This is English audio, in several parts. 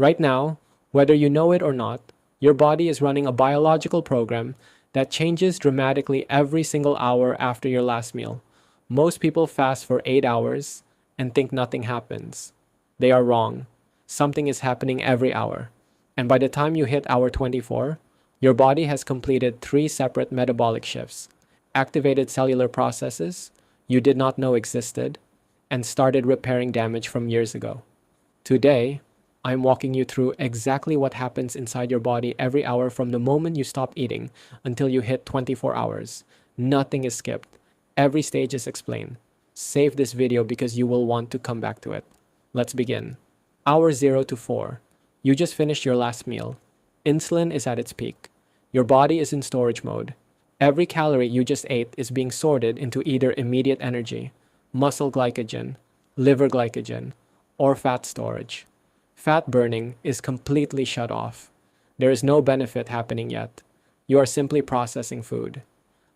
Right now, whether you know it or not, your body is running a biological program that changes dramatically every single hour after your last meal. Most people fast for 8 hours and think nothing happens. They are wrong. Something is happening every hour. And by the time you hit hour 24, your body has completed 3 separate metabolic shifts, activated cellular processes you did not know existed, and started repairing damage from years ago. Today, I'm walking you through exactly what happens inside your body every hour from the moment you stop eating until you hit 24 hours. Nothing is skipped. Every stage is explained. Save this video because you will want to come back to it. Let's begin. Hour 0 to 4. You just finished your last meal. Insulin is at its peak. Your body is in storage mode. Every calorie you just ate is being sorted into either immediate energy, muscle glycogen, liver glycogen, or fat storage. Fat burning is completely shut off. There is no benefit happening yet. You are simply processing food.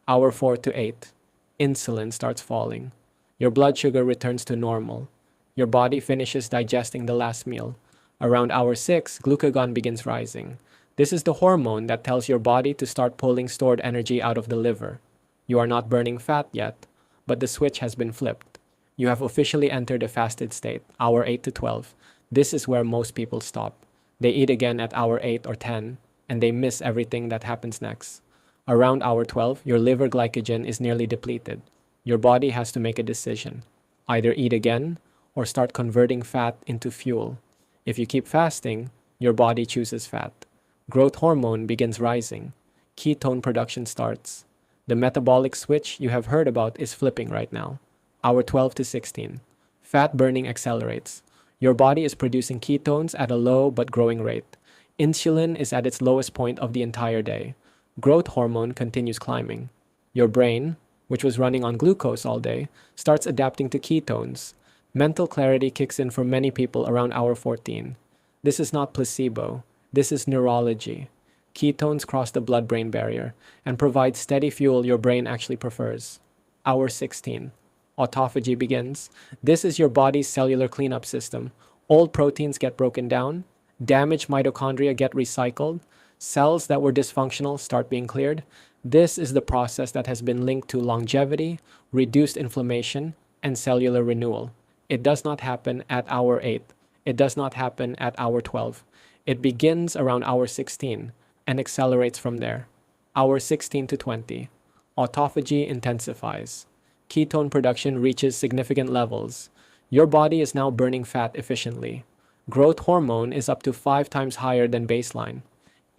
Hour 4 to 8. Insulin starts falling. Your blood sugar returns to normal. Your body finishes digesting the last meal. Around hour 6, glucagon begins rising. This is the hormone that tells your body to start pulling stored energy out of the liver. You are not burning fat yet, but the switch has been flipped. You have officially entered a fasted state, hour 8 to 12. This is where most people stop. They eat again at hour 8 or 10, and they miss everything that happens next. Around hour 12, your liver glycogen is nearly depleted. Your body has to make a decision. Either eat again, or start converting fat into fuel. If you keep fasting, your body chooses fat. Growth hormone begins rising. Ketone production starts. The metabolic switch you have heard about is flipping right now. Hour 12 to 16. Fat burning accelerates. Your body is producing ketones at a low but growing rate. Insulin is at its lowest point of the entire day. Growth hormone continues climbing. Your brain, which was running on glucose all day, starts adapting to ketones. Mental clarity kicks in for many people around hour 14. This is not placebo. This is neurology. Ketones cross the blood-brain barrier and provide steady fuel your brain actually prefers. Hour 16. Autophagy begins. This is your body's cellular cleanup system. Old proteins get broken down. Damaged mitochondria get recycled. Cells that were dysfunctional start being cleared. This is the process that has been linked to longevity, reduced inflammation, and cellular renewal. It does not happen at hour 8. It does not happen at hour 12. It begins around hour 16 and accelerates from there. Hour 16 to 20. Autophagy intensifies. Ketone production reaches significant levels. Your body is now burning fat efficiently. Growth hormone is up to 5 times higher than baseline.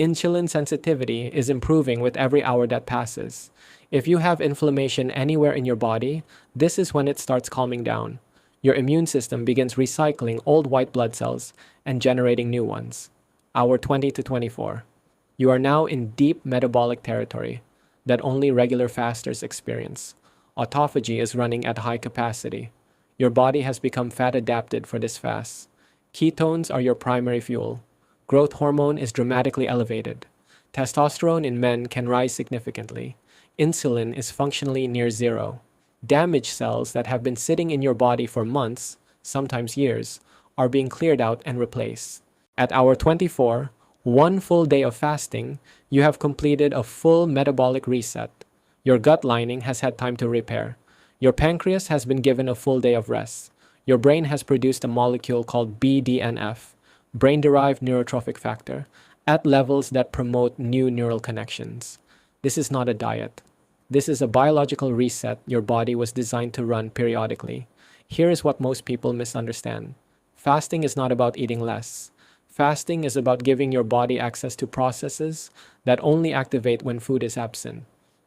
Insulin sensitivity is improving with every hour that passes. If you have inflammation anywhere in your body, this is when it starts calming down. Your immune system begins recycling old white blood cells and generating new ones. Hour 20 to 24. You are now in deep metabolic territory that only regular fasters experience. Autophagy is running at high capacity. Your body has become fat adapted for this fast. Ketones are your primary fuel. Growth hormone is dramatically elevated. Testosterone in men can rise significantly. Insulin is functionally near zero. Damaged cells that have been sitting in your body for months, sometimes years, are being cleared out and replaced. At hour 24, 1 full day of fasting, you have completed a full metabolic reset. Your gut lining has had time to repair. Your pancreas has been given a full day of rest. Your brain has produced a molecule called BDNF, brain-derived neurotrophic factor, at levels that promote new neural connections. This is not a diet. This is a biological reset your body was designed to run periodically. Here is what most people misunderstand. Fasting is not about eating less. Fasting is about giving your body access to processes that only activate when food is absent.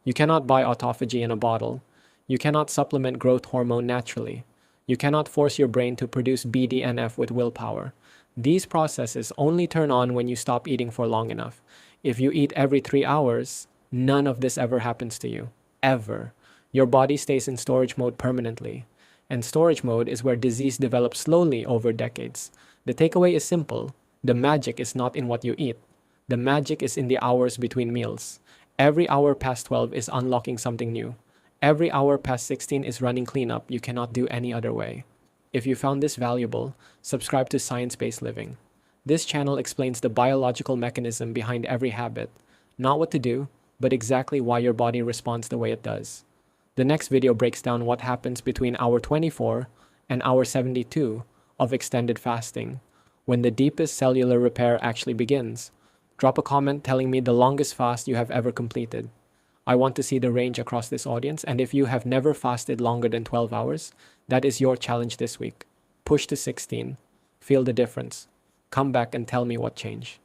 You cannot buy autophagy in a bottle. You cannot supplement growth hormone naturally. You cannot force your brain to produce BDNF with willpower. These processes only turn on when you stop eating for long enough. If you eat every 3 hours, none of this ever happens to you. Ever. Your body stays in storage mode permanently. And storage mode is where disease develops slowly over decades. The takeaway is simple. The magic is not in what you eat. The magic is in the hours between meals. Every hour past 12 is unlocking something new. Every hour past 16 is running cleanup you cannot do any other way. If you found this valuable, subscribe to Science-Based Living. This channel explains the biological mechanism behind every habit, not what to do, but exactly why your body responds the way it does. The next video breaks down what happens between hour 24 and hour 72 of extended fasting, when the deepest cellular repair actually begins. Drop a comment telling me the longest fast you have ever completed. I want to see the range across this audience, and if you have never fasted longer than 12 hours, that is your challenge this week. Push to 16. Feel the difference. Come back and tell me what changed.